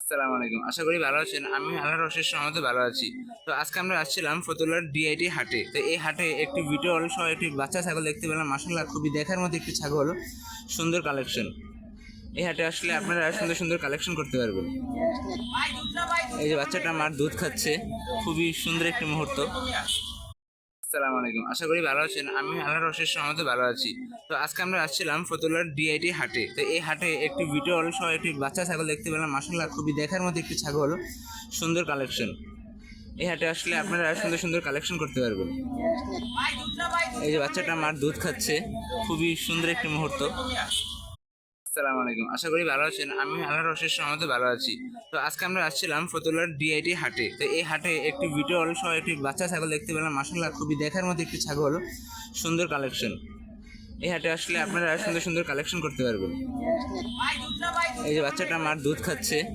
আসসালামু আলাইকুম। আশা করি ভালো আছেন। আমি আল্লাহর অশেষ রহমতে ভালো আছি। তো আজকে আমরা আসছিলাম ফতুল্লার ডিআইটি হাটে। তো এই হাটে একটি বিটল সহ একটি বাচ্চা ছাগল দেখতে পেলাম। মাশাআল্লাহ খুবই দেখার মতো একটি ছাগল, সুন্দর কালেকশন। এই হাটে আসলে আপনারা সুন্দর সুন্দর কালেকশন করতে পারবেন। এই যে বাচ্চাটা মার দুধ খাচ্ছে, খুবই সুন্দর একটি মুহূর্ত। আসসালামু আলাইকুম। আশা করি ভালো আছেন। আমি আল্লাহর অশেষ রহমতে ভালো আছি। তো আজকে আমরা আসছিলাম ফতুল্লার ডিআইটি হাটে। তো এই হাটে একটি বিটল সহ একটি বাচ্চা ছাগল দেখতে পেলাম। মাশাআল্লাহ খুবই দেখার মতো একটি ছাগল, সুন্দর কালেকশন। এই হাটে আসলে আপনারা সুন্দর সুন্দর কালেকশন করতে পারবেন। এই যে বাচ্চাটা মার দুধ খাচ্ছে, খুবই সুন্দর একটি মুহূর্ত। আসসালামু আলাইকুম। আশা করি ভালো আছেন। আমি আল্লাহর অশেষ রহমতে ভালো আছি। তো আজকে আমরা আসছিলাম ফতুল্লার ডিআইটি হাটে। তো এই হাটে একটি বিটল সহ একটি বাচ্চা ছাগল দেখতে পেলাম। মাশাআল্লাহ খুবই দেখার মতো একটি ছাগল, সুন্দর কালেকশন। এই হাটে আসলে আপনারা সুন্দর সুন্দর কালেকশন করতে পারবেন। এই যে বাচ্চাটা মার দুধ খাচ্ছে।